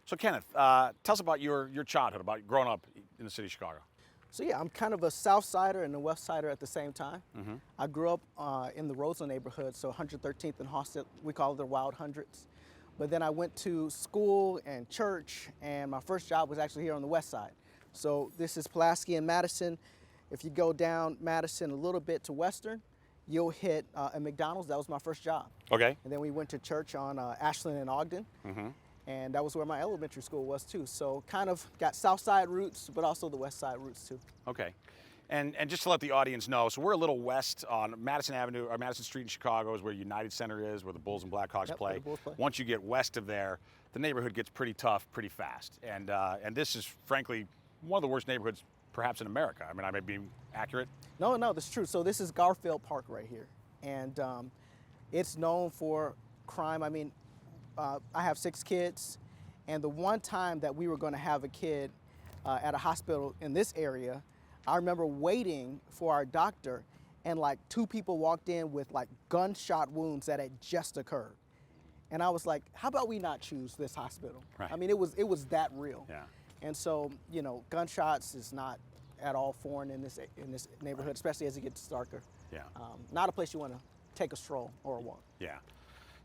So Kenneth, tell us about your childhood, about growing up in the city of Chicago. So yeah, I'm kind of a South Sider and a West Sider at the same time. I grew up in the Roseland neighborhood, so 113th and Hostet, we call it the Wild Hundreds. But then I went to school and church, and my first job was actually here on the West Side. So this is Pulaski and Madison. If you go down Madison a little bit to Western, you'll hit a McDonald's. That was my first job. Okay. And then we went to church on Ashland and Ogden. And that was where my elementary school was too. So kind of got South Side roots, but also the West Side roots too. Okay. And just to let the audience know, so we're a little west on Madison Avenue, or Madison Street in Chicago is where United Center is, where the Bulls and Blackhawks Yep, play. where the Bulls play. Once you get west of there, the neighborhood gets pretty tough pretty fast. And this is frankly one of the worst neighborhoods perhaps in America. I mean, I may be accurate. No, that's true. So this is Garfield Park right here. And it's known for crime. I mean, I have 6 kids. And the one time that we were going to have a kid at a hospital in this area, I remember waiting for our doctor, and like 2 people walked in with like gunshot wounds that had just occurred. And I was like, how about we not choose this hospital? Right. I mean, it was that real. Yeah. And so, you know, gunshots is not at all foreign in this neighborhood, especially as it gets darker. Yeah. Not a place you want to take a stroll or a walk. Yeah.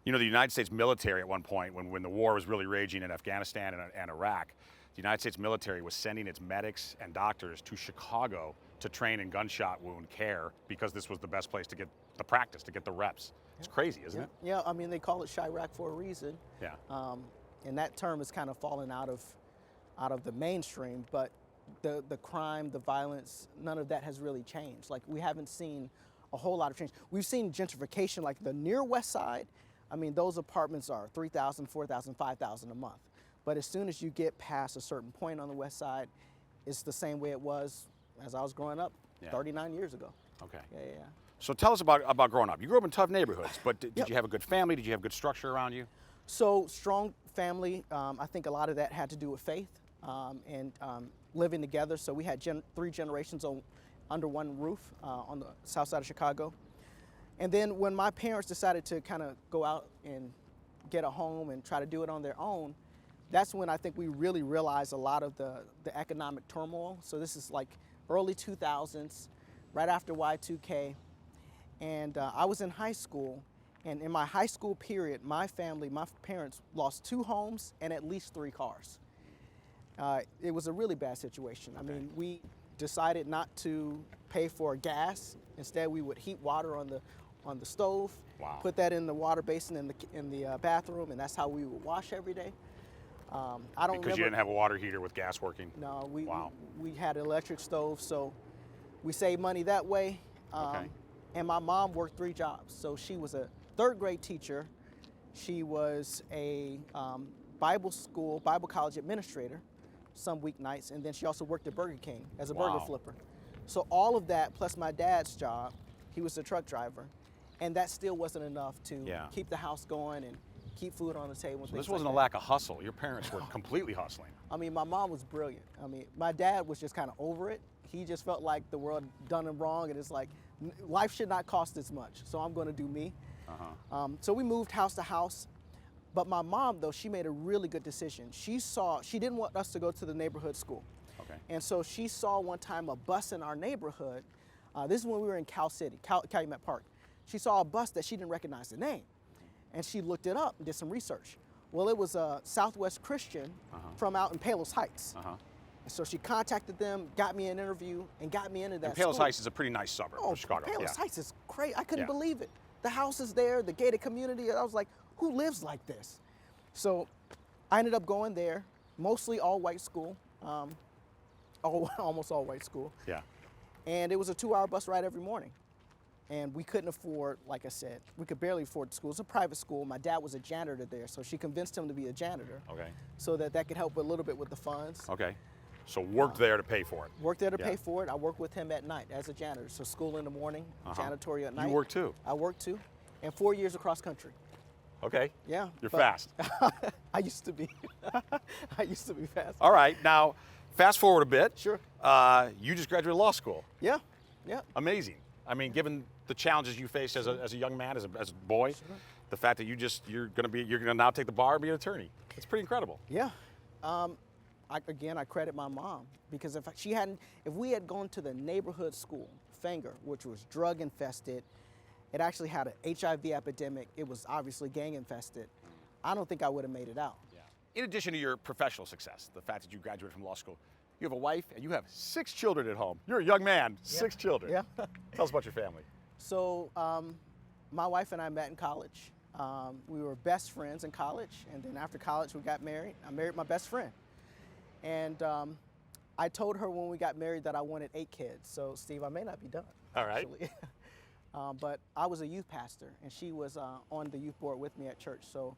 You know, the United States military at one point, when the war was really raging in Afghanistan and Iraq, the United States military was sending its medics and doctors to Chicago to train in gunshot wound care because this was the best place to get the practice, to get the reps. It's crazy, isn't it? Yeah, I mean, they call it Chirac for a reason. Yeah. And that term has kind of fallen out of the mainstream, but the crime, the violence, none of that has really changed. Like, we haven't seen a whole lot of change. We've seen gentrification, like the near West Side. I mean, those apartments are $3,000, $4,000, $5,000 a month. But as soon as you get past a certain point on the West Side, it's the same way it was as I was growing up 39 years ago. Okay. Yeah. So tell us about growing up. You grew up in tough neighborhoods, but did you have a good family? Did you have good structure around you? So strong family. I think a lot of that had to do with faith and living together. So we had 3 generations under one roof on the south side of Chicago. And then when my parents decided to kind of go out and get a home and try to do it on their own, that's when I think we really realized a lot of the economic turmoil. So this is like early 2000s, right after Y2K. And I was in high school. And in my high school period, my parents lost 2 homes and at least 3 cars. It was a really bad situation. I mean, we decided not to pay for gas. Instead, we would heat water on the stove, put that in the water basin in the bathroom, and that's how we would wash every day. Because you didn't have a water heater with gas working? No, we had an electric stove, so we saved money that way. And my mom worked 3 jobs. So she was a 3rd grade teacher. She was a Bible college administrator some weeknights, and then she also worked at Burger King as a burger flipper. So all of that, plus my dad's job, he was a truck driver, and that still wasn't enough to keep the house going and keep food on the table. So this wasn't a lack of hustle. Your parents were completely hustling. I mean, my mom was brilliant. I mean, my dad was just kind of over it. He just felt like the world done him wrong, and it's like, life should not cost this much, so I'm going to do me. So we moved house to house. But my mom, though, she made a really good decision. She didn't want us to go to the neighborhood school. And so she saw one time a bus in our neighborhood. This is when we were in Cal City, Calumet Park. She saw a bus that she didn't recognize the name. And she looked it up and did some research. Well, it was a Southwest Christian from out in Palos Heights. And so she contacted them, got me an interview, and got me into that Palos school. Heights is a pretty nice suburb of Chicago. Palos Heights is great. I couldn't believe it. The house is there, the gated community. And I was like, who lives like this? So I ended up going there, mostly all-white school, almost all-white school. And it was a 2-hour bus ride every morning. And we couldn't afford, like I said, we could barely afford the school. It's a private school. My dad was a janitor there, so she convinced him to be a janitor. So that could help a little bit with the funds. So worked there to pay for it. Worked there to pay for it. I worked with him at night as a janitor. So school in the morning, janitorial at night. You worked too? I worked too. And 4 years across country. Yeah. You're fast. I used to be. I used to be fast. All right. Now, fast forward a bit. Sure. You just graduated law school. Yeah. Amazing. I mean, given the challenges you faced as a young man, as a boy, the fact that you're going to now take the bar and be an attorney. It's pretty incredible. Yeah. I credit my mom, because if we had gone to the neighborhood school, Fenger, which was drug infested, it actually had an HIV epidemic. It was obviously gang infested. I don't think I would have made it out. Yeah. In addition to your professional success, the fact that you graduated from law school, you have a wife and you have 6 children at home. You're a young man, 6 children. Yeah. Tell us about your family. So my wife and I met in college. We were best friends in college, and then after college we got married. I married my best friend. And I told her when we got married that I wanted 8 kids. So Steve, I may not be done. All right. Actually. But I was a youth pastor, and she was on the youth board with me at church. So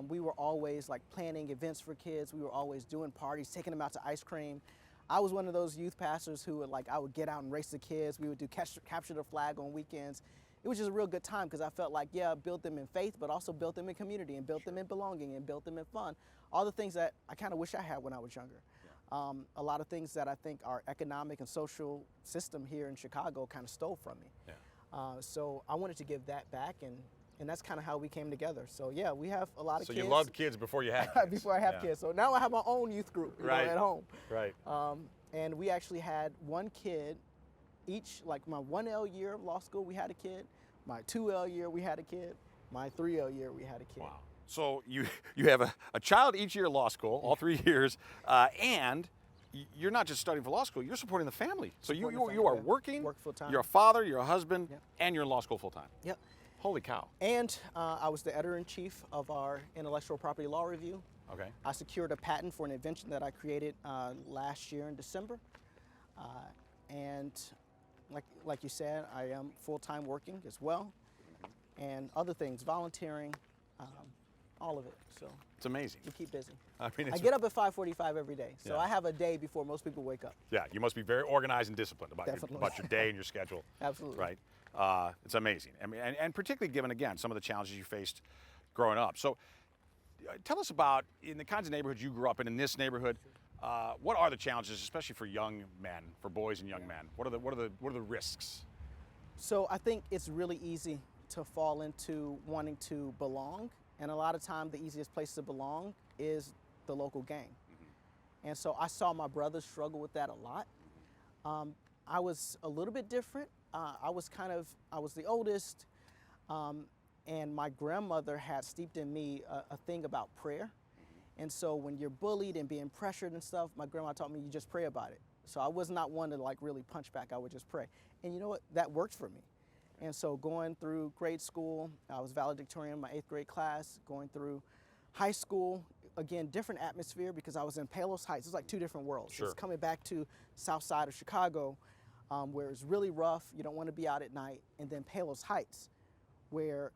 we were always like planning events for kids. We were always doing parties, taking them out to ice cream. I was one of those youth pastors who I would get out and race the kids. We would do capture the flag on weekends. It was just a real good time, because I felt like, yeah, I built them in faith, but also built them in community, and built them in belonging, and built them in fun. All the things that I kind of wish I had when I was younger. Yeah. A lot of things that I think our economic and social system here in Chicago kind of stole from me. Yeah. So I wanted to give that back, and that's kind of how we came together. So yeah, we have a lot of kids. So you loved kids before you had kids. Before I have kids. So now I have my own youth group at home. Right. And we actually had one kid each, like my 1L year of law school, we had a kid. My 2L year, we had a kid. My 3L year, we had a kid. Wow. So you have a child each year of law school, all 3 years, and you're not just studying for law school, you're supporting the family. So you are working, work full time. You're a father, you're a husband, Yep. and you're in law school full time. Yep. Holy cow. And I was the editor-in-chief of our intellectual property law review. Okay. I secured a patent for an invention that I created last year in December. And like you said, I am full-time working as well, and other things, volunteering, all of it. So it's amazing. We keep busy. I mean, I get up at 5:45 every day, so Yeah. I have a day before most people wake up. Yeah, you must be very organized and disciplined about Definitely. your day and your schedule. Absolutely. Right. It's amazing. I mean, and particularly given, again, some of the challenges you faced growing up. So tell us about, in the kinds of neighborhoods you grew up in this neighborhood, what are the challenges, especially for young men, for boys and young men? What are the risks? So I think it's really easy to fall into wanting to belong, and a lot of time the easiest place to belong is the local gang. And so I saw my brothers struggle with that a lot. I was a little bit different. I was the oldest, and my grandmother had steeped in me a thing about prayer. And so when you're bullied and being pressured and stuff, my grandma taught me you just pray about it. So I was not one to really punch back. I would just pray. And you know what? That worked for me. And so going through grade school, I was valedictorian in my 8th grade class. Going through high school, again, different atmosphere, because I was in Palos Heights. It's like 2 different worlds. Sure. It's coming back to south side of Chicago, where it's really rough. You don't want to be out at night. And then Palos Heights, where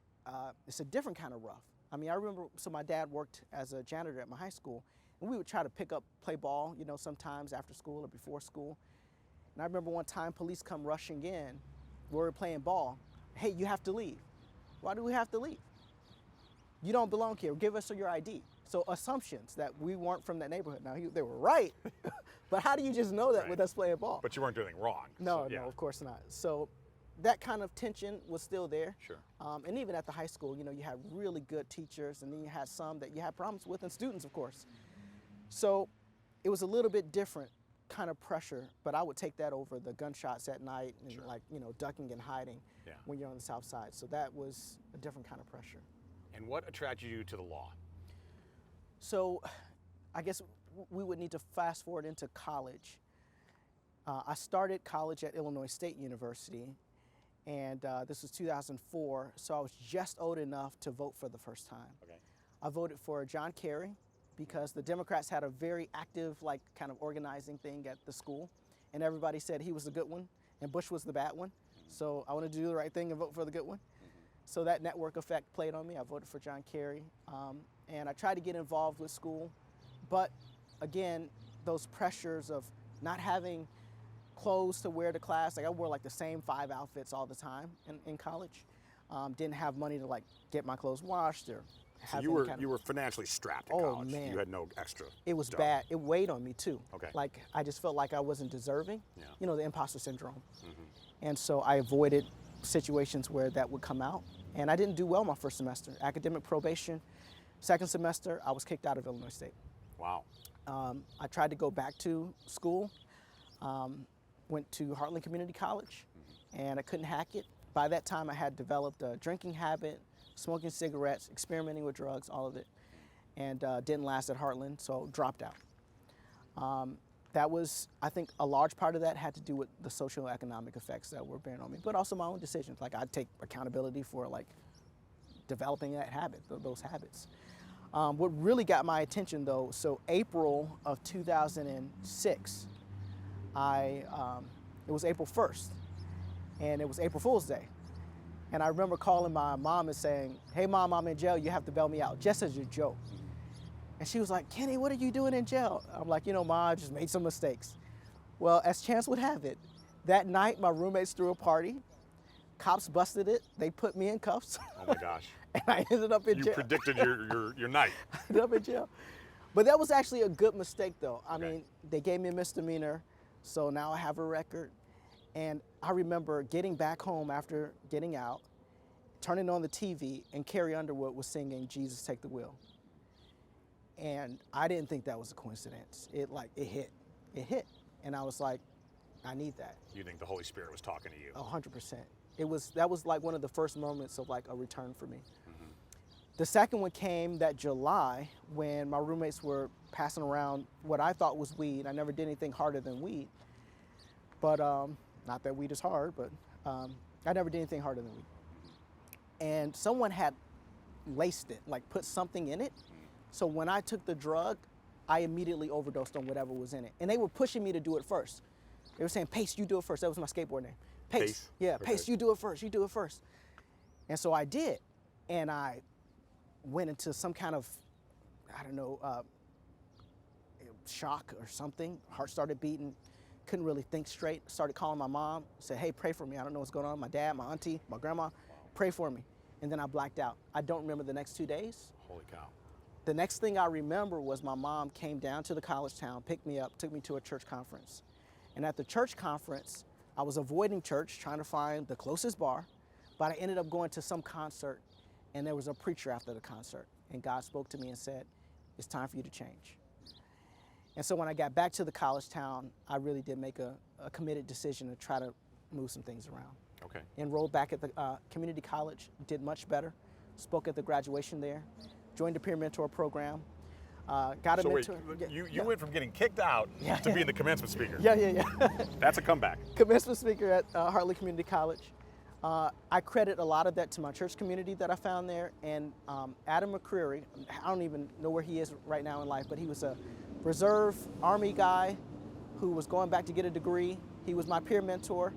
it's a different kind of rough. I mean, I remember, so my dad worked as a janitor at my high school, and we would try to play ball, sometimes after school or before school. And I remember one time police come rushing in, we were playing ball. Hey, you have to leave. Why do we have to leave? You don't belong here. Give us your ID. So assumptions that we weren't from that neighborhood. Now, they were right, but how do you just know that Right. with us playing ball? But you weren't doing wrong. No, so, yeah. no, of course not. So that kind of tension was still there. Sure. And even at the high school, you had really good teachers, and then you had some that you had problems with, and students, of course. So it was a little bit different kind of pressure, but I would take that over the gunshots at night and Sure. ducking and hiding Yeah. when you're on the south side. So that was a different kind of pressure. And what attracted you to the law? So I guess we would need to fast forward into college. I started college at Illinois State University, and this was 2004, so I was just old enough to vote for the first time. Okay. I voted for John Kerry because the Democrats had a very active, kind of organizing thing at the school, and everybody said he was the good one and Bush was the bad one. So I wanted to do the right thing and vote for the good one. So that network effect played on me. I voted for John Kerry, and I tried to get involved with school, but again, those pressures of not having clothes to wear to class. I wore the same 5 outfits all the time in college. Didn't have money to get my clothes washed or So have you were financially strapped in Oh, college. man. You had no extra. It was dough. bad. It weighed on me too. Okay. I just felt like I wasn't deserving. Yeah. The imposter syndrome. And so I avoided situations where that would come out. And I didn't do well my first semester. Academic probation. Second semester, I was kicked out of Illinois State. Wow. I tried to go back to school, went to Heartland Community College, and I couldn't hack it. By that time, I had developed a drinking habit, smoking cigarettes, experimenting with drugs, all of it, and didn't last at Heartland, so dropped out. That was, I think, a large part of that had to do with the socioeconomic effects that were bearing on me, but also my own decisions. Like, I take accountability for like developing that habit, those habits. What really got my attention though, so April of 2006, it was April 1st, and it was April Fool's Day. And I remember calling my mom and saying, "Hey mom, I'm in jail, you have to bail me out," just as a joke. And she was like, "Kenny, what are you doing in jail?" I'm like, "You know, Ma, I just made some mistakes." Well, as chance would have it, that night my roommates threw a party. Cops busted it. They put me in cuffs. Oh my gosh. And I ended up in jail. You predicted your night. I ended up in jail. But that was actually a good mistake though. I Okay. mean, they gave me a misdemeanor, so now I have a record. And I remember getting back home after getting out, turning on the TV, and Carrie Underwood was singing "Jesus Take the Wheel." And I didn't think that was a coincidence. It hit. And I was like, I need that. You think the Holy Spirit was talking to you? 100%. That was like one of the first moments of like a return for me. The second one came that July when my roommates were passing around what I thought was weed. I never did anything harder than weed. But, not that weed is hard, but I never did anything harder than weed. And someone had laced it, like put something in it. So when I took the drug, I immediately overdosed on whatever was in it. And they were pushing me to do it first. They were saying, "Pace, you do it first." That was my skateboard name. Pace. Yeah, Okay. Pace, you do it first. You do it first. And so I did. And I went into some kind of, I don't know, shock or something. Heart started beating. Couldn't really think straight. Started calling my mom. Said, "Hey, pray for me. I don't know what's going on." My dad, my auntie, my grandma, pray for me. And then I blacked out. I don't remember the next 2 days. Holy cow. The next thing I remember was my mom came down to the college town, picked me up, took me to a church conference. And at the church conference, I was avoiding church, trying to find the closest bar, but I ended up going to some concert, and there was a preacher after the concert. And God spoke to me and said, "It's time for you to change." And so when I got back to the college town, I really did make a committed decision to try to move some things around. Okay. Enrolled back at the community college, did much better, spoke at the graduation there, joined the peer mentor program, got a So wait, mentor. you went from getting kicked out to being the commencement speaker. Yeah. That's a comeback. Commencement speaker at Hartley Community College. I credit a lot of that to my church community that I found there, and Adam McCreary. I don't even know where he is right now in life, but he was a reserve Army guy who was going back to get a degree. He was my peer mentor,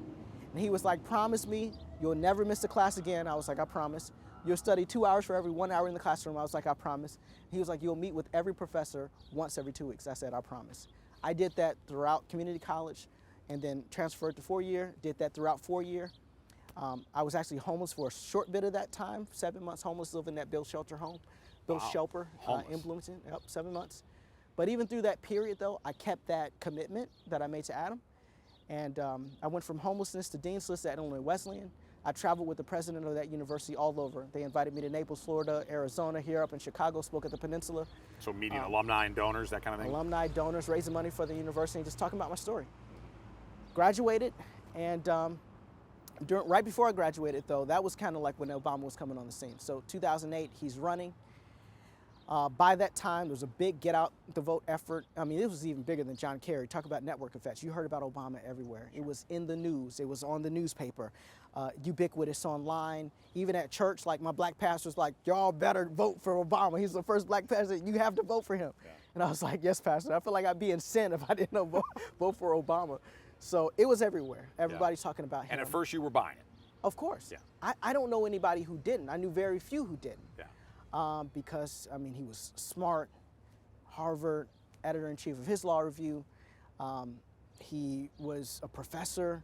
and he was like, "Promise me you'll never miss a class again." I was like, "I promise." "You'll study 2 hours for every 1 hour in the classroom." I was like, "I promise." He was like, "You'll meet with every professor once every 2 weeks." I said, "I promise." I did that throughout community college, and then transferred to 4-year, did that throughout 4-year. I was actually homeless for a short bit of that time, 7 months homeless, living at Bill Shelter Home, Bill Shelper in Bloomington, 7 months. But even through that period though, I kept that commitment that I made to Adam. And I went from homelessness to Dean's List at Illinois Wesleyan. I traveled with the president of that university all over. They invited me to Naples, Florida, Arizona, here up in Chicago, spoke at the Peninsula. So meeting alumni and donors, that kind of thing? Alumni, donors, raising money for the university, just talking about my story. Graduated, and right before I graduated though, that was kind of like when Obama was coming on the scene. So 2008, he's running. By that time, there was a big get out the vote effort. I mean, it was even bigger than John Kerry. Talk about network effects. You heard about Obama everywhere. It was in the news. It was on the newspaper, ubiquitous online. Even at church, like my black pastor was like, "Y'all better vote for Obama. He's the first black president. You have to vote for him." Yeah. And I was like, "Yes, Pastor." I feel like I'd be in sin if I didn't vote for Obama. So it was everywhere. Everybody's talking about him. And at first you were buying it. Of course. Yeah. I don't know anybody who didn't. I knew very few who didn't. Yeah. Because, I mean, he was smart, Harvard, editor-in-chief of his law review. He was a professor.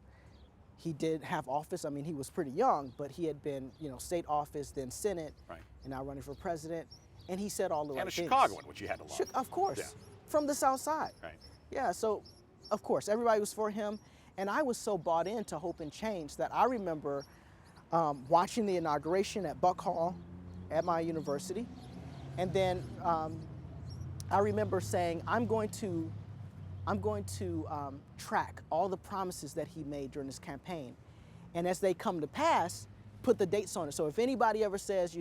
He did have office. I mean, he was pretty young, but he had been, state office, then Senate, Right. and now running for president. And he said all the right And a things. Chicagoan, which you had to love. Of course. Yeah. From the South Side. Right. Yeah, so, of course, everybody was for him. And I was so bought into Hope and Change that I remember watching the inauguration at Buck Hall at my university. And then I remember saying, I'm going to track all the promises that he made during this campaign. And as they come to pass, put the dates on it. So if anybody ever says,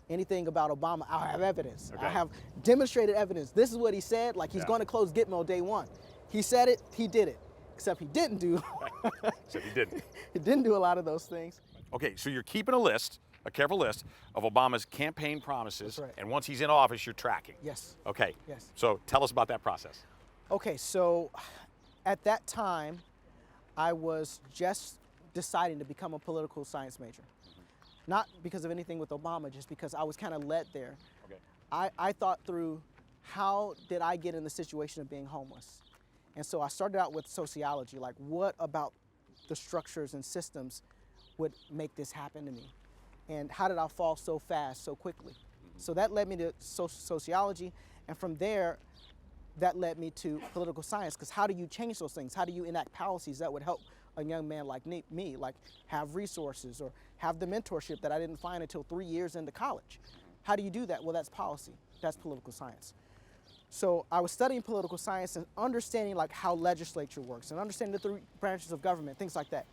anything about Obama, I'll have evidence. Okay. I have demonstrated evidence. This is what he said, like he's going to close Gitmo day one. He said it, he did it. Except he didn't do. Except he didn't. He didn't do a lot of those things. Okay, so you're keeping a careful list of Obama's campaign promises, That's right. and once he's in office, you're tracking. Yes. Okay. Yes. So tell us about that process. Okay, so at that time, I was just deciding to become a political science major. Not because of anything with Obama, just because I was kind of led there. Okay. I thought through, how did I get in the situation of being homeless? And so I started out with sociology, like what about the structures and systems would make this happen to me? And how did I fall so fast, so quickly? So that led me to sociology, and from there, that led me to political science, because how do you change those things? How do you enact policies that would help a young man like me, like have resources or have the mentorship that I didn't find until 3 years into college? How do you do that? Well, that's policy. That's political science. So I was studying political science and understanding like how legislature works and understanding the three branches of government, things like that.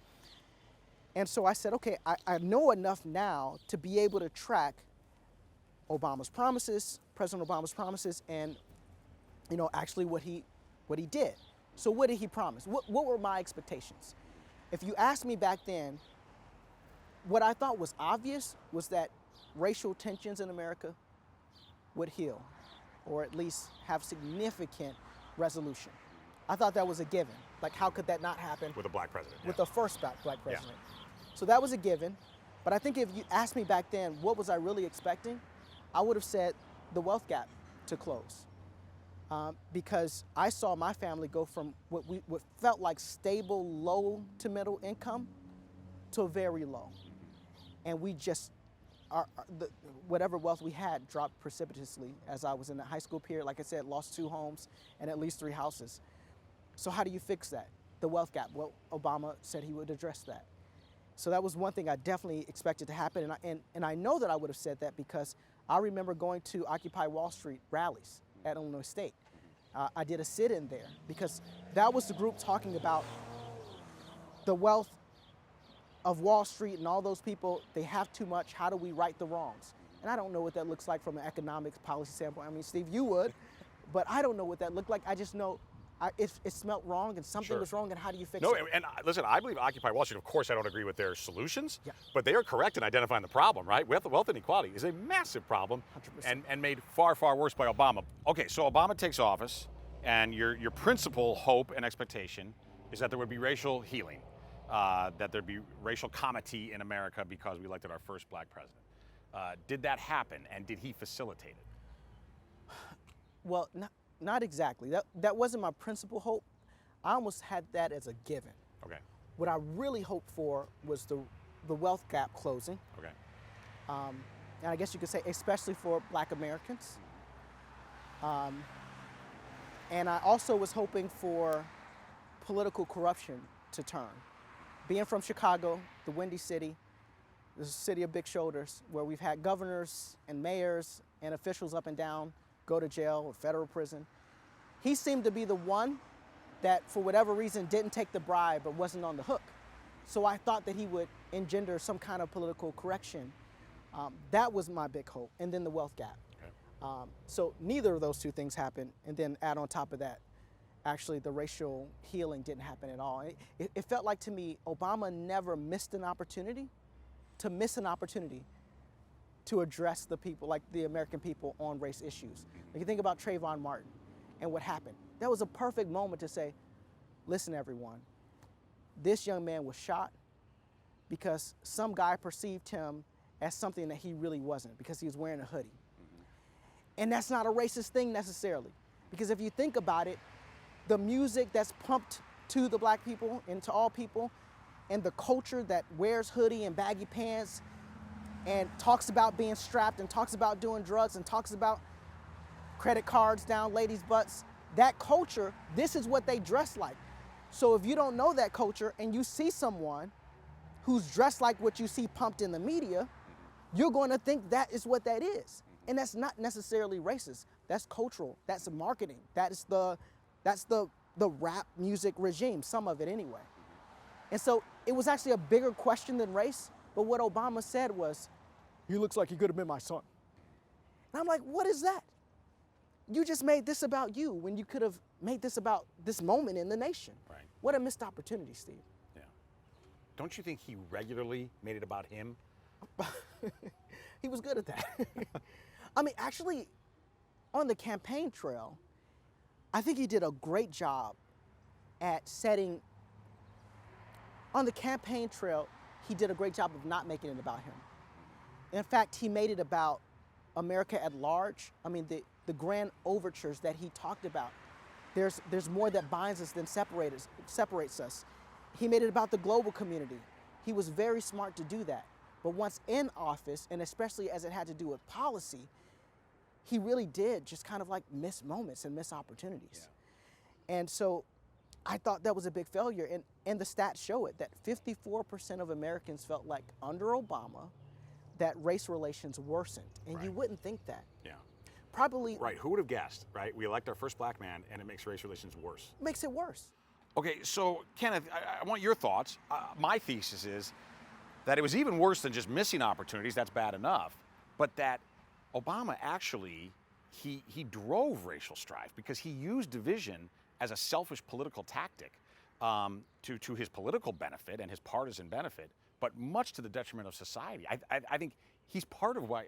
And so I said, okay, I know enough now to be able to track Obama's promises, President Obama's promises, and actually what he did. So what did he promise? What were my expectations? If you asked me back then, what I thought was obvious was that racial tensions in America would heal, or at least have significant resolution. I thought that was a given. Like, how could that not happen? With a black president. With the first black president. Yeah. So that was a given. But I think if you asked me back then, what was I really expecting? I would have said the wealth gap to close. Because I saw my family go from what felt like stable, low to middle income to very low. And we just, whatever wealth we had dropped precipitously as I was in the high school period. Like I said, lost 2 homes and at least 3 houses. So how do you fix that? The wealth gap. Well, Obama said he would address that. So that was one thing I definitely expected to happen. And I know that I would have said that because I remember going to Occupy Wall Street rallies at Illinois State. I did a sit-in there because that was the group talking about the wealth of Wall Street and all those people. They have too much. How do we right the wrongs? And I don't know what that looks like from an economics policy standpoint. I mean, Steve, you would, but I don't know what that looked like. I just know it smelled wrong and something was wrong, and how do you fix it? And listen, I believe Occupy Wall Street, of course I don't agree with their solutions, Yeah. but they are correct in identifying the problem, right? Wealth inequality is a massive problem 100%. and made far, far worse by Obama. Okay, so Obama takes office, and your principal hope and expectation is that there would be racial healing, that there'd be racial comity in America because we elected our first black president. Did that happen, and did he facilitate it? Well, not exactly. That wasn't my principal hope. I almost had that as a given. Okay. What I really hoped for was the wealth gap closing. Okay. And I guess you could say especially for Black Americans. And I also was hoping for political corruption to turn. Being from Chicago, the Windy City, the city of big shoulders, where we've had governors and mayors and officials up and down go to jail or federal prison. He seemed to be the one that, for whatever reason, didn't take the bribe but wasn't on the hook. So I thought that he would engender some kind of political correction. That was my big hope. And then the wealth gap. Okay. So neither of those two things happened. And then add on top of that, actually the racial healing didn't happen at all. It felt like to me, Obama never missed an opportunity to address the people, like the American people, on race issues. Like you think about Trayvon Martin and what happened. That was a perfect moment to say, listen everyone, this young man was shot because some guy perceived him as something that he really wasn't, because he was wearing a hoodie. And that's not a racist thing necessarily, because if you think about it, the music that's pumped to the black people and to all people, and the culture that wears hoodie and baggy pants and talks about being strapped and talks about doing drugs and talks about credit cards down ladies' butts, that culture, this is what they dress like. So if you don't know that culture and you see someone who's dressed like what you see pumped in the media, you're going to think that is what that is. And that's not necessarily racist. That's cultural. That's marketing. That's the rap music regime, some of it anyway. And so it was actually a bigger question than race, but what Obama said was, he looks like he could have been my son. And I'm like, what is that? You just made this about you when you could have made this about this moment in the nation. Right. What a missed opportunity, Steve. Yeah. Don't you think he regularly made it about him? He was good at that. I mean, actually, on the campaign trail, I think he did a great job at setting, on the campaign trail, he did a great job of not making it about him. In fact, he made it about America at large. I mean, the grand overtures that he talked about, there's more that binds us than separates us. He made it about the global community. He was very smart to do that. But once in office, and especially as it had to do with policy, he really did just kind of like miss moments and miss opportunities. Yeah. And so I thought that was a big failure. And the stats show it, that 54% of Americans felt like under Obama, that race relations worsened. And right. You wouldn't think that. Yeah. Probably. Right, who would have guessed, right? We elect our first black man and it makes race relations worse. Makes it worse. Okay, so Kenneth, I want your thoughts. My thesis is that it was even worse than just missing opportunities, that's bad enough, but that Obama actually, he drove racial strife because he used division as a selfish political tactic to his political benefit and his partisan benefit, but much to the detriment of society. I think he's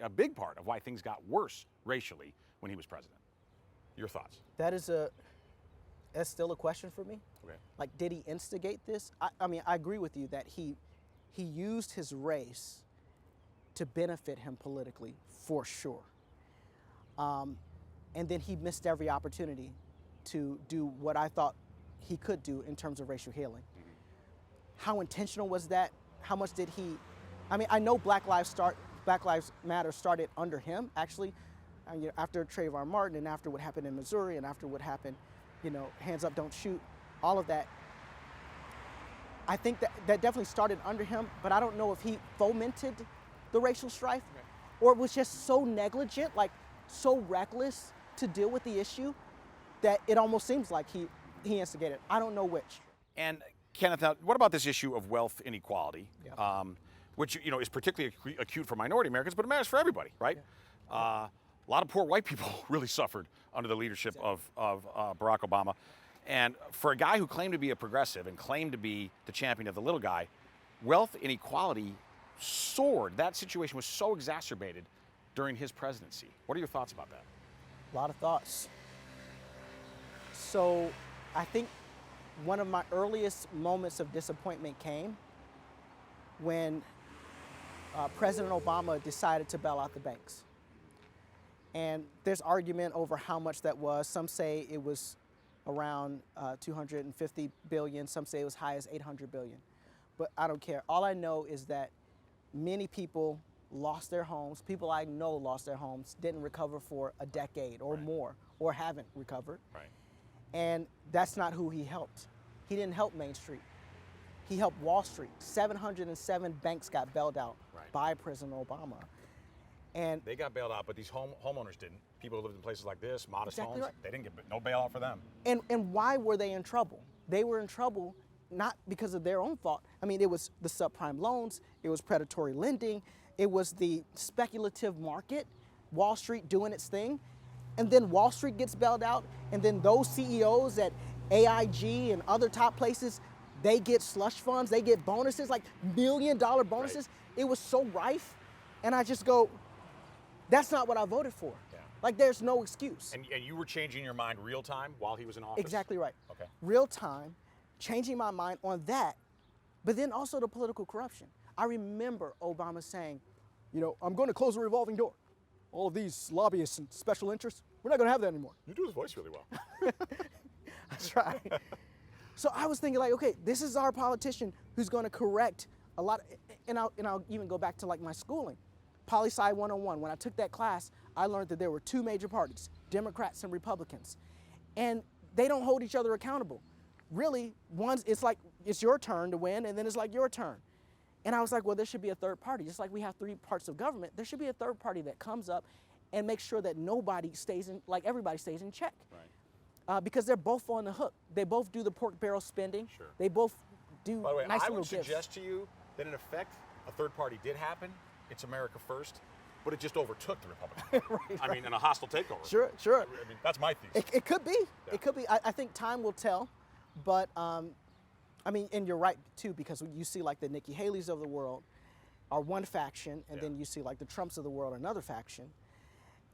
a big part of why things got worse racially when he was president. Your thoughts? That's still a question for me. Okay. Like, did he instigate this? I mean, I agree with you that he used his race to benefit him politically, for sure. And then he missed every opportunity to do what I thought he could do in terms of racial healing. Mm-hmm. How intentional was that? How much did he? I mean, I know Black Lives Matter started under him, actually, after Trayvon Martin and after what happened in Missouri and after what happened, hands up, don't shoot, all of that. I think that definitely started under him, but I don't know if he fomented the racial strife or was just so negligent, like so reckless to deal with the issue that it almost seems like he instigated. I don't know which. And Kenneth, now, what about this issue of wealth inequality, which is particularly acute for minority Americans, but it matters for everybody, right? Yeah. A lot of poor white people really suffered under the leadership of Barack Obama. And for a guy who claimed to be a progressive and claimed to be the champion of the little guy, wealth inequality soared. That situation was so exacerbated during his presidency. What are your thoughts about that? A lot of thoughts. So I think one of my earliest moments of disappointment came when President Obama decided to bail out the banks. And there's argument over how much that was. Some say it was around 250 billion. Some say it was high as 800 billion. But I don't care. All I know is that many people lost their homes. People I know lost their homes, didn't recover for a decade or more, or haven't recovered. Right. And that's not who he helped. He didn't help Main Street. He helped Wall Street. 707 banks got bailed out by President Obama. And they got bailed out, but these homeowners didn't. People who lived in places like this, modest homes, they didn't get no bailout for them. And why were they in trouble? They were in trouble not because of their own fault. I mean, it was the subprime loans, it was predatory lending, it was the speculative market, Wall Street doing its thing. And then Wall Street gets bailed out, and then those CEOs at AIG and other top places, they get slush funds, they get bonuses, like $1 million bonuses. Right. It was so rife. And I just go, that's not what I voted for. Yeah. Like, there's no excuse. And you were changing your mind real time while he was in office? Exactly right. Okay. Real time, changing my mind on that, but then also the political corruption. I remember Obama saying, I'm going to close the revolving door. All of these lobbyists and special interests, we're not going to have that anymore. You do his voice really well. That's right. So I was thinking, like, okay, this is our politician who's going to correct a lot. And I'll even go back to like my schooling. Poli-Sci 101, when I took that class, I learned that there were two major parties, Democrats and Republicans. And they don't hold each other accountable. Really, it's like it's your turn to win, and then it's like your turn. And I was like, well, there should be a third party. Just like we have three parts of government, there should be a third party that comes up and make sure that nobody stays in, like everybody stays in check. Right. Because they're both on the hook. They both do the pork barrel spending. Sure. They both do By the way, nice I little would gifts. suggest to you that in effect, a third party did happen. It's America first, but it just overtook the Republican Party. I mean, in a hostile takeover. Sure, sure. I mean, that's my thesis. It could be. Yeah. It could be. I think time will tell. But, I mean, and you're right, too, because you see like the Nikki Haley's of the world are one faction, and then you see like the Trumps of the world another faction.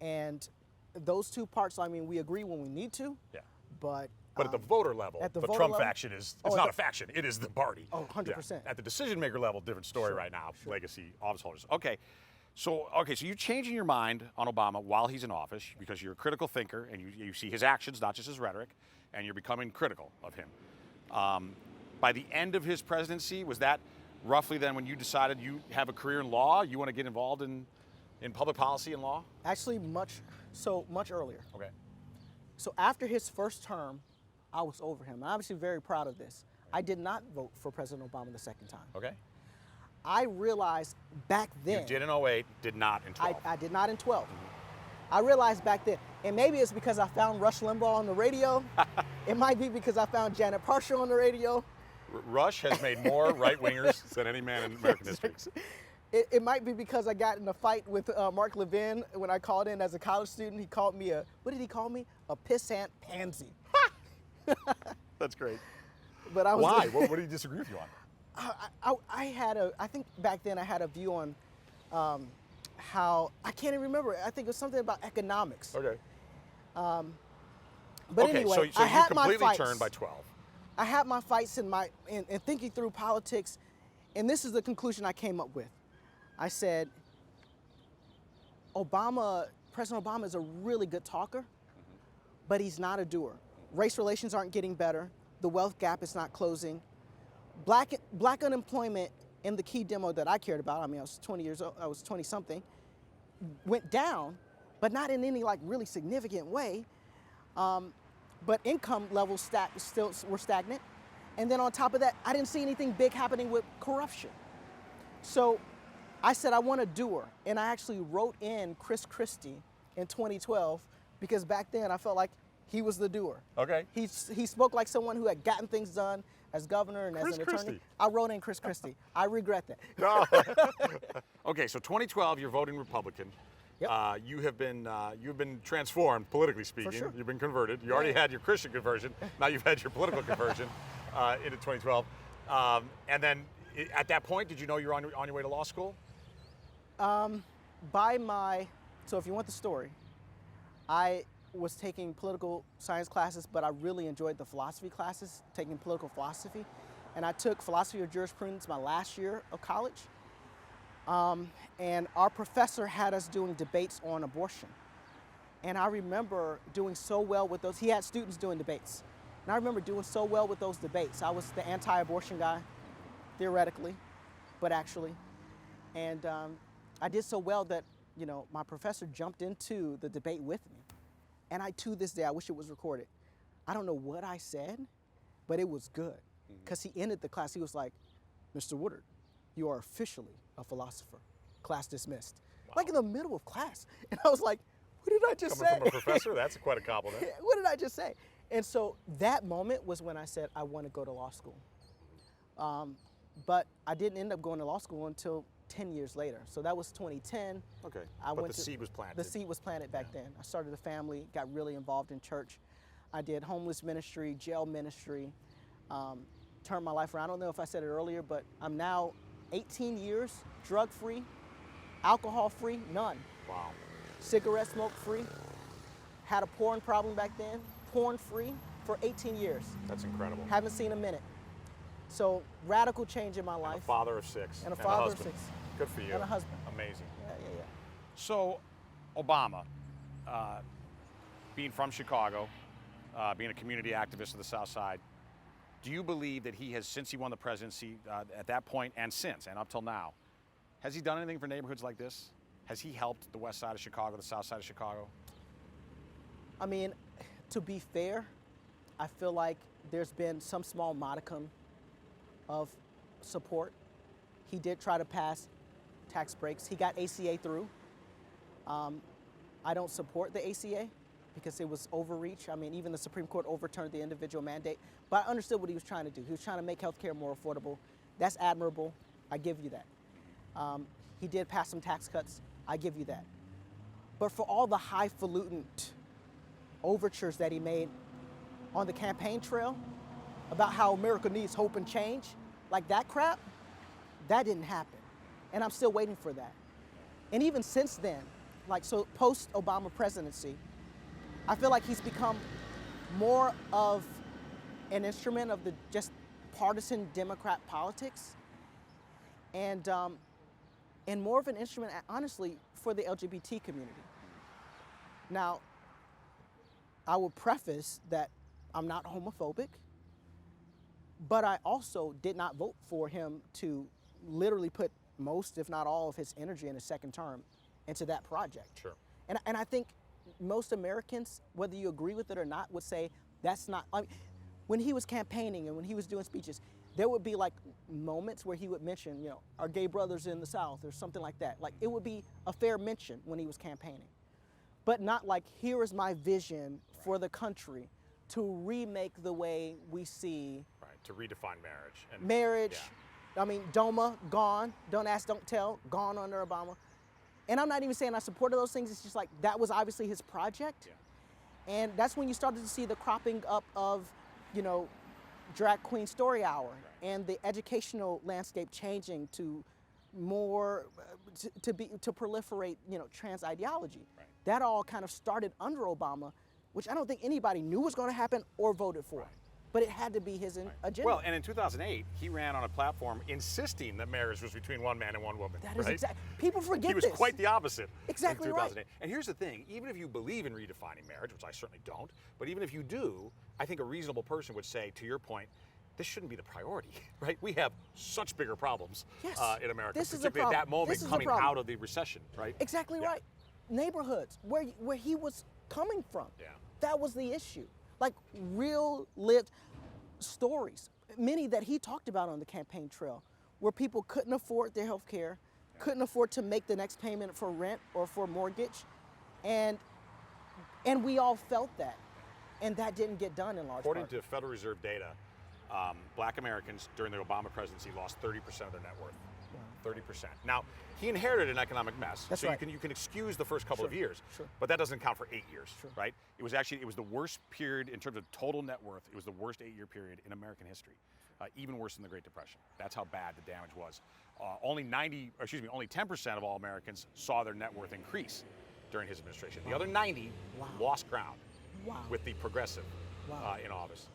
And those two parts, I mean, we agree when we need to. Yeah. But at the voter level, at the the voter Trump level? faction is, it's not a faction, it is the party. Oh, 100%. At the decision maker level, different story right now, legacy office holders. Okay, so you're changing your mind on Obama while he's in office because you're a critical thinker and you see his actions, not just his rhetoric, and you're becoming critical of him. By the end of his presidency, was that roughly then when you decided you have a career in law, you want to get involved in public policy and law? actually much earlier. Okay. So after his first term, I was over him. I'm obviously very proud of this. I did not vote for President Obama the second time. Okay. I realized back then. You did in 08, did not in 12. I did not in 12. I realized back then, and maybe it's because I found Rush Limbaugh on the radio. It might be because I found Janet Parshall on the radio. Rush has made more right-wingers than any man in American history. It might be because I got in a fight with Mark Levin when I called in as a college student. He called me what did he call me? A pissant pansy. That's great. But I was. Why? What did he disagree with you on? I think back then I had a view on how, I can't even remember. I think it was something about economics. Okay. But okay, anyway, so I had you my completely fights. turned by 12. I had my fights in thinking through politics, and this is the conclusion I came up with. I said, President Obama is a really good talker, but he's not a doer. Race relations aren't getting better. The wealth gap is not closing. Black unemployment in the key demo that I cared about, I mean, I was 20 years old, I was 20 something, went down, but not in any like really significant way. But income levels still were stagnant. And then on top of that, I didn't see anything big happening with corruption. So I said, I want a doer. And I actually wrote in Chris Christie in 2012 because back then I felt like he was the doer. Okay. He spoke like someone who had gotten things done as governor and Chris as an attorney. Christie. I wrote in Chris Christie. I regret that. No. Okay, so 2012, you're voting Republican. Yep. You've been transformed politically speaking. sure. You've been converted. You already had your Christian conversion. Now you've had your political conversion into 2012. And then at that point, did you know you were on your way to law school? So if you want the story, I was taking political science classes, but I really enjoyed the philosophy classes, taking political philosophy. And I took philosophy of jurisprudence my last year of college. And our professor had us doing debates on abortion. And I remember doing so well with those. He had students doing debates. And I remember doing so well with those debates. I was the anti-abortion guy, theoretically, but actually. And I did so well that, my professor jumped into the debate with me. And to this day, I wish it was recorded. I don't know what I said, but it was good. Because he ended the class, he was like, Mr. Woodard, you are officially a philosopher. Class dismissed. Wow. Like in the middle of class. And I was like, what did I just say? Coming from a professor, that's quite a compliment. What did I just say? And so that moment was when I said, I want to go to law school. But I didn't end up going to law school until 10 years later. So that was 2010. Okay, the seed was planted. The seed was planted back then. I started a family, got really involved in church. I did homeless ministry, jail ministry, turned my life around. I don't know if I said it earlier, but I'm now 18 years drug-free, alcohol-free, none. Wow. Cigarette smoke-free. Had a porn problem back then, porn-free for 18 years. That's incredible. Haven't seen a minute. So radical change in my life. And a father of 6. And a father of husband. 6. Good for you. And a husband. Amazing. Yeah. So, Obama, being from Chicago, being a community activist of the South Side, do you believe that he has, since he won the presidency, at that point and since, and up till now, has he done anything for neighborhoods like this? Has he helped the west side of Chicago, the south side of Chicago? I mean, to be fair, I feel like there's been some small modicum of support. He did try to pass tax breaks. He got ACA through. I don't support the ACA because it was overreach. I mean, even the Supreme Court overturned the individual mandate. But I understood what he was trying to do. He was trying to make healthcare more affordable. That's admirable. I give you that. He did pass some tax cuts. I give you that. But for all the highfalutin overtures that he made on the campaign trail about how America needs hope and change, like that crap, that didn't happen. And I'm still waiting for that. And even since then, like, so post-Obama presidency, I feel like he's become more of an instrument of the just partisan Democrat politics, and more of an instrument, honestly, for the LGBT community. Now, I will preface that I'm not homophobic, but I also did not vote for him to literally put most, if not all, of his energy in his second term into that project. Sure. And I think most Americans, whether you agree with it or not, would say that's not, I mean, when he was campaigning and when he was doing speeches, there would be like moments where he would mention, you know, our gay brothers in the South or something like that. Like, it would be a fair mention when he was campaigning, but not like, here is my vision for the country to remake the way we see. Right, to redefine marriage. And Marriage, yeah. I mean, DOMA, gone, don't ask, don't tell, gone under Obama. And I'm not even saying I supported those things, it's just like, that was obviously his project. Yeah. And that's when you started to see the cropping up of, you know, Drag Queen Story Hour, right, and the educational landscape changing to more, to proliferate, you know, trans ideology. Right. That all kind of started under Obama, which I don't think anybody knew was going to happen or voted for. Right. But it had to be his agenda. Well, and in 2008, he ran on a platform insisting that marriage was between one man and one woman. That is right? exactly, people forget this. He was quite the opposite. Exactly in 2008. right. And here's the thing, even if you believe in redefining marriage, which I certainly don't, but even if you do, I think a reasonable person would say, to your point, this shouldn't be the priority, right? We have such bigger problems in America, this particularly at that moment coming out of the recession, right? Exactly right. Neighborhoods, where he was coming from, that was the issue. Like, real lived stories, many that he talked about on the campaign trail, where people couldn't afford their health care, couldn't afford to make the next payment for rent or for mortgage, and we all felt that, and that didn't get done in large part. According to Federal Reserve data, Black Americans during the Obama presidency lost 30% of their net worth. 30%. Now, he inherited an economic mess, That's so right. you can excuse the first couple of years, Sure. but that doesn't count for 8 years, Sure. right? It was the worst period in terms of total net worth. It was the worst 8-year period in American history, even worse than the Great Depression. That's how bad the damage was. Only 10% of all Americans saw their net worth increase during his administration. The other 90 lost ground with the progressive in office.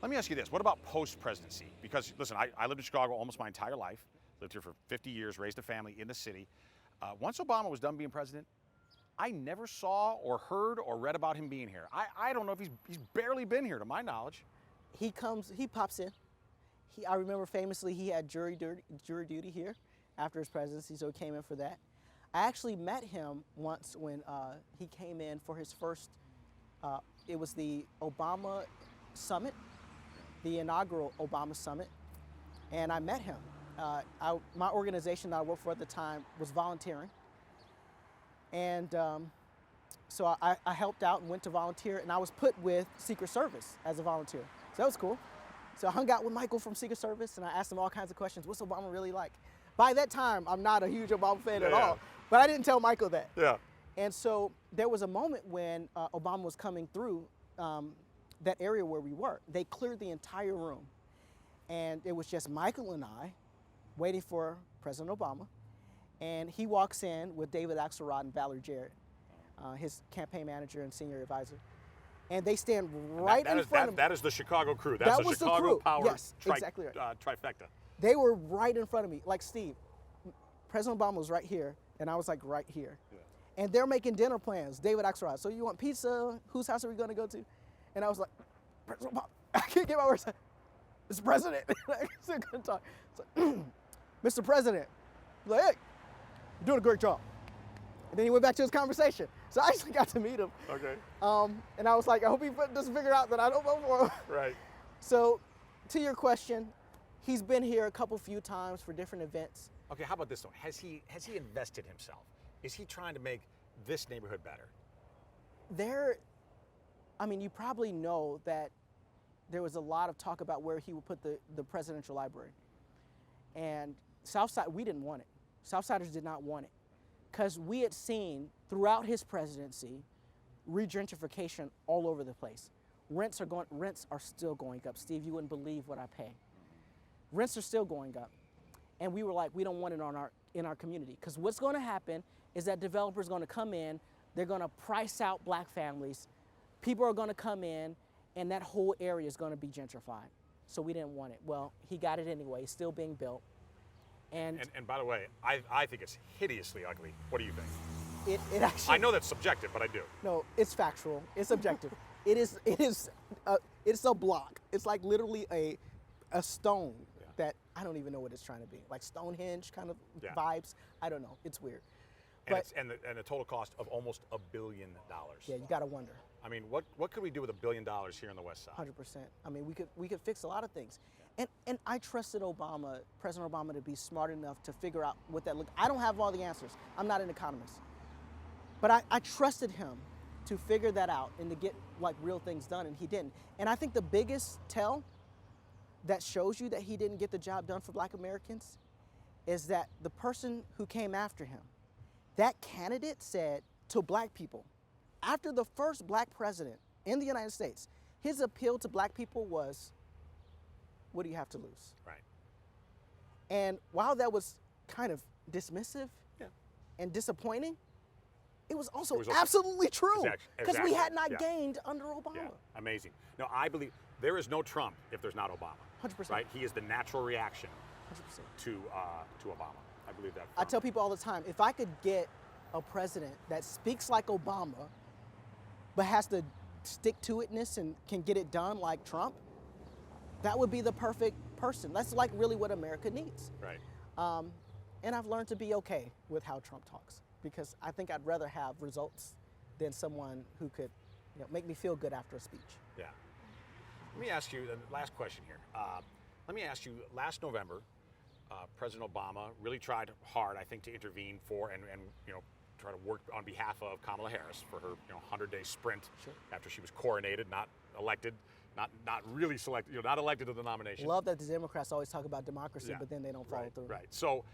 Let me ask you this, what about post-presidency? Because, listen, I lived in Chicago almost my entire life, lived here for 50 years, raised a family in the city. Once Obama was done being president, I never saw or heard or read about him being here. I don't know if he's barely been here, to my knowledge. He pops in. I remember famously he had jury duty here after his presidency, so he came in for that. I actually met him once when he came in for his first, it was the Obama Summit, the inaugural Obama Summit, and I met him. My organization that I worked for at the time was volunteering, and so I helped out and went to volunteer, and I was put with Secret Service as a volunteer, so that was cool. So I hung out with Michael from Secret Service, and I asked him all kinds of questions. What's Obama really like? By that time, I'm not a huge Obama fan at all, but I didn't tell Michael that. Yeah. And so there was a moment when Obama was coming through that area where we were. They cleared the entire room, and it was just Michael and I waiting for President Obama, and he walks in with David Axelrod and Valerie Jarrett, his campaign manager and senior advisor, and they stand right in front of me. That is the Chicago crew. That's That the was the Chicago crew. power Yes, exactly right. Trifecta. They were right in front of me. Like, Steve, President Obama was right here, and I was like right here. Yeah. And they're making dinner plans. David Axelrod, so you want pizza? Whose house are we going to go to? And I was like, President Obama, I can't get my words out. Mr. President. I still couldn't talk. It's like, Mr. President. He's like, hey, you're doing a great job. And then he went back to his conversation. So I actually got to meet him. Okay. And I was like, I hope he doesn't figure out that I don't vote for him. Right. So, to your question, he's been here a few times for different events. Okay, how about this though? Has he invested himself? Is he trying to make this neighborhood better? I mean, you probably know that there was a lot of talk about where he would put the presidential library. And Southside, we didn't want it. Southsiders did not want it. Because we had seen throughout his presidency, regentrification all over the place. Rents are still going up. Steve, you wouldn't believe what I pay. Rents are still going up. And we were like, we don't want it in our community. Because what's going to happen is that developers are going to come in, they're going to price out black families, people are going to come in, and that whole area is going to be gentrified. So we didn't want it. Well, he got it anyway. It's still being built. And by the way, I think it's hideously ugly. What do you think? it actually, I know that's subjective, but I do. no, it's factual. It's objective. It's a block. It's like literally a stone that I don't even know what it's trying to be. Like Stonehenge kind of vibes. I don't know. It's weird. And the total cost of almost $1 billion. Yeah, you got to wonder. I mean, what could we do with $1 billion here on the West Side? 100%. I mean, we could fix a lot of things. And I trusted President Obama, to be smart enough to figure out what that looked. I don't have all the answers. I'm not an economist. But I trusted him to figure that out and to get like real things done, and he didn't. And I think the biggest tell that shows you that he didn't get the job done for black Americans is that the person who came after him, that candidate said to black people, after the first black president in the United States, his appeal to black people was, what do you have to lose? Right. And while that was kind of dismissive and disappointing, it was also absolutely true, because we had not gained under Obama. Yeah, amazing. No, I believe there is no Trump if there's not Obama. 100%. Right? He is the natural reaction 100%. to Obama. I believe that. I tell people all the time, if I could get a president that speaks like Obama, but has the stick-to-itness and can get it done like Trump, that would be the perfect person. That's like really what America needs. Right. And I've learned to be okay with how Trump talks, because I think I'd rather have results than someone who could make me feel good after a speech. Yeah. Let me ask you the last question here. Let me ask you, last November, President Obama really tried hard, I think, to intervene for and try to work on behalf of Kamala Harris for her 100-day sprint after she was coronated, not elected, not really selected, not elected to the nomination. Love that the Democrats always talk about democracy, but then they don't follow through. Right. So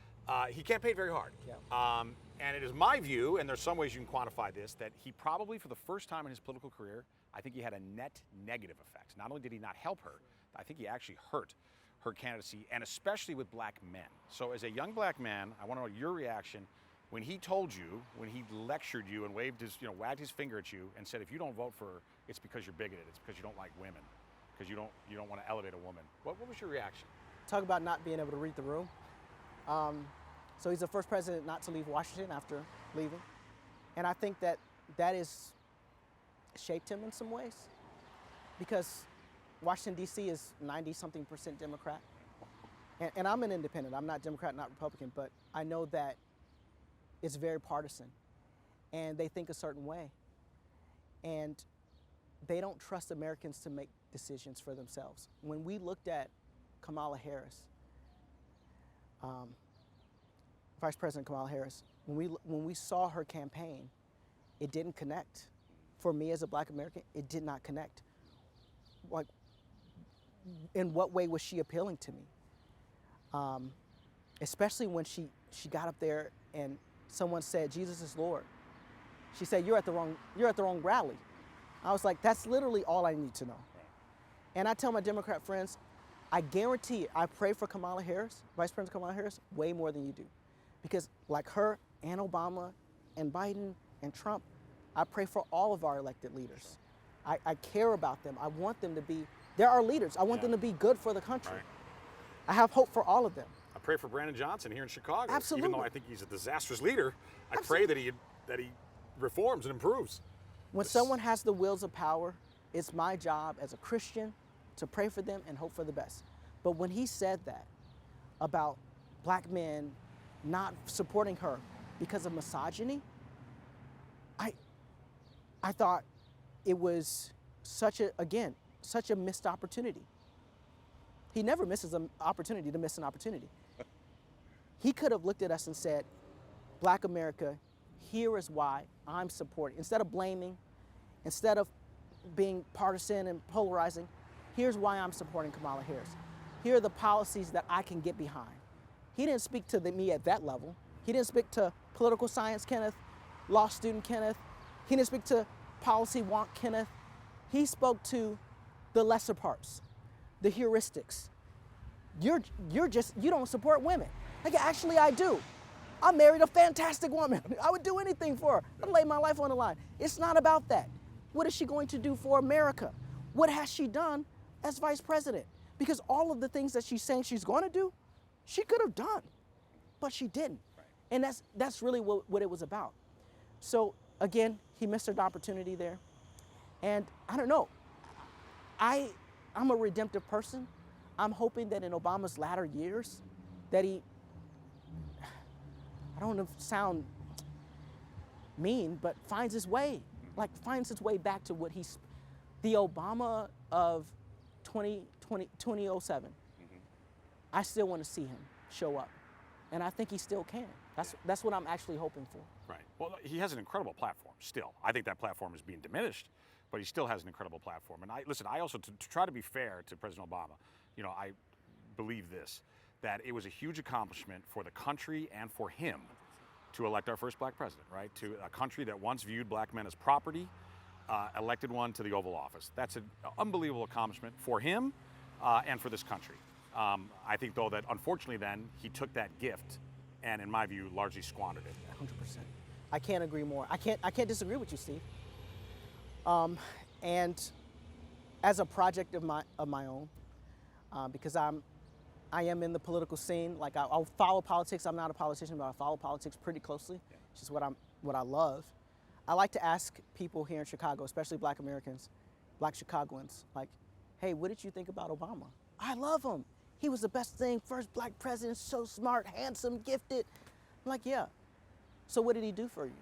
he campaigned very hard. Yeah. And it is my view, and there's some ways you can quantify this, that he probably, for the first time in his political career, I think he had a net negative effect. Not only did he not help her, I think he actually hurt her candidacy, and especially with black men. So as a young black man, I want to know your reaction when he told you, when he lectured you and wagged his finger at you and said, if you don't vote for her, it's because you're bigoted, it's because you don't like women, because you don't want to elevate a woman. What was your reaction? Talk about not being able to read the room. So he's the first president not to leave Washington after leaving. And I think that has shaped him in some ways, because Washington, D.C. is 90-something% Democrat. And I'm an independent. I'm not Democrat, not Republican, but I know that it's very partisan. And they think a certain way. And they don't trust Americans to make decisions for themselves. When we looked at Kamala Harris, Vice President Kamala Harris, when we saw her campaign, it didn't connect. For me as a black American, it did not connect. Like, in what way was she appealing to me? Especially when she got up there and someone said, Jesus is Lord. She said, you're at the wrong rally. I was like, that's literally all I need to know. And I tell my Democrat friends, I guarantee I pray for Kamala Harris, Vice President Kamala Harris, way more than you do. Because like her and Obama and Biden and Trump, I pray for all of our elected leaders. I care about them. I want them to be, they're our leaders. I want them to be good for the country. Right. I have hope for all of them. I pray for Brandon Johnson here in Chicago. Absolutely. Even though I think he's a disastrous leader, I pray that he reforms and improves. When someone has the wheels of power, it's my job as a Christian to pray for them and hope for the best. But when he said that about black men not supporting her because of misogyny, I thought it was such a missed opportunity. He never misses an opportunity to miss an opportunity. He could have looked at us and said, Black America, here is why I'm supporting. Instead of blaming, instead of being partisan and polarizing, here's why I'm supporting Kamala Harris. Here are the policies that I can get behind. He didn't speak to me at that level. He didn't speak to political science Kenneth, law student Kenneth. He didn't speak to policy wonk Kenneth. He spoke to the lesser parts, the heuristics. You don't support women. Like, actually I do. I married a fantastic woman. I would do anything for her. I'd lay my life on the line. It's not about that. What is she going to do for America? What has she done as vice president? Because all of the things that she's saying she's going to do, she could have done, but she didn't. And that's really what it was about. So again, he missed an opportunity there. And I don't know, I'm a redemptive person. I'm hoping that in Obama's latter years, that he, I don't want to sound mean, but finds his way, finds his way back to what the Obama of 2007. I still want to see him show up. And I think he still can. That's what I'm actually hoping for. Right. Well, he has an incredible platform still. I think that platform is being diminished, but he still has an incredible platform. And I also, to try to be fair to President Obama, I believe this, that it was a huge accomplishment for the country and for him to elect our first black president, right? To a country that once viewed black men as property, elected one to the Oval Office. That's an unbelievable accomplishment for him and for this country. I think, though, that unfortunately then he took that gift and, in my view, largely squandered it. 100%. I can't agree more. I can't disagree with you, Steve. And as a project of my own, because I am in the political scene. Like I'll follow politics. I'm not a politician, but I follow politics pretty closely. Which is what I love. I like to ask people here in Chicago, especially Black Americans, Black Chicagoans, like, hey, what did you think about Obama? I love him. He was the best thing. First black president, so smart, handsome, gifted. I'm like, yeah. So what did he do for you?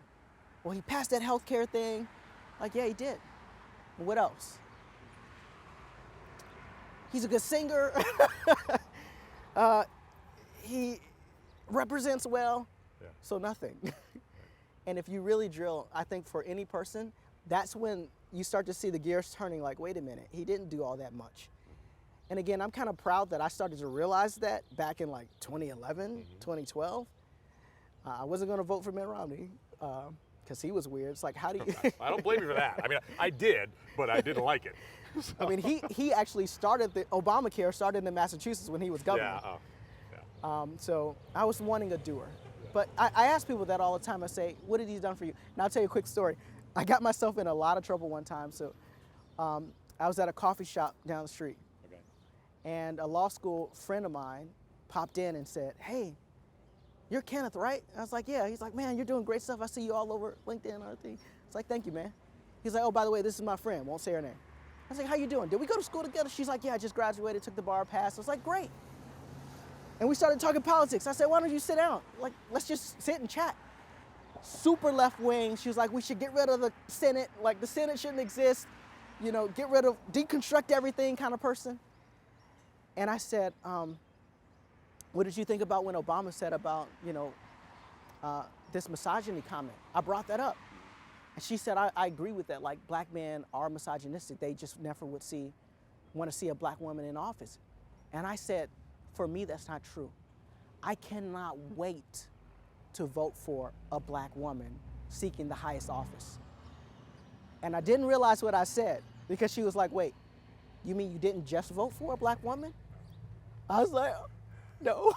Well, he passed that healthcare thing. Like, yeah, he did. And what else? He's a good singer. He represents well. Yeah. So nothing. And if you really drill, I think for any person, that's when you start to see the gears turning like, wait a minute, he didn't do all that much. And again, I'm kind of proud that I started to realize that back in like 2011, 2012. I wasn't going to vote for Mitt Romney because he was weird. It's like, how do you? I don't blame you for that. I mean, I did, but I didn't like it. So. I mean, he actually started Obamacare started in Massachusetts when he was governor. Yeah. So I was wanting a doer. But I ask people that all the time. I say, what did he done for you? And I'll tell you a quick story. I got myself in a lot of trouble one time. So I was at a coffee shop down the street. Okay. And a law school friend of mine popped in and said, hey, you're Kenneth, right? I was like, yeah. He's like, man, you're doing great stuff. I see you all over LinkedIn and everything. It's like, thank you, man. He's like, oh, by the way, this is my friend. Won't say her name. I was like, how you doing? Did we go to school together? She's like, yeah, I just graduated, took the bar pass. I was like, great. And we started talking politics. I said, why don't you sit down? Like, let's just sit and chat. Super left wing. She was like, we should get rid of the Senate. Like, the Senate shouldn't exist. Get rid of, deconstruct everything kind of person. And I said, what did you think about when Obama said about, this misogyny comment? I brought that up. And she said, I agree with that. Like, black men are misogynistic. They just never want to see a black woman in office. And I said, for me, that's not true. I cannot wait to vote for a black woman seeking the highest office. And I didn't realize what I said because she was like, wait, you mean you didn't just vote for a black woman? I was like, no.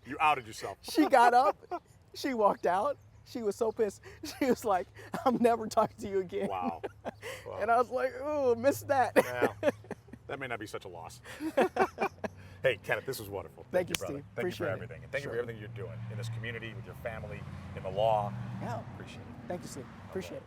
You outed yourself. She got up, she walked out. She was so pissed. She was like, I'm never talking to you again. Wow. And I was like, ooh, missed that. Yeah. That may not be such a loss. Hey, Kenneth, this was wonderful. Thank you, brother. Steve. Thank you Appreciate for it. everything. And thank you for everything you're doing in this community, with your family, in the law. Yeah. Appreciate it. Thank you, Steve. Appreciate it.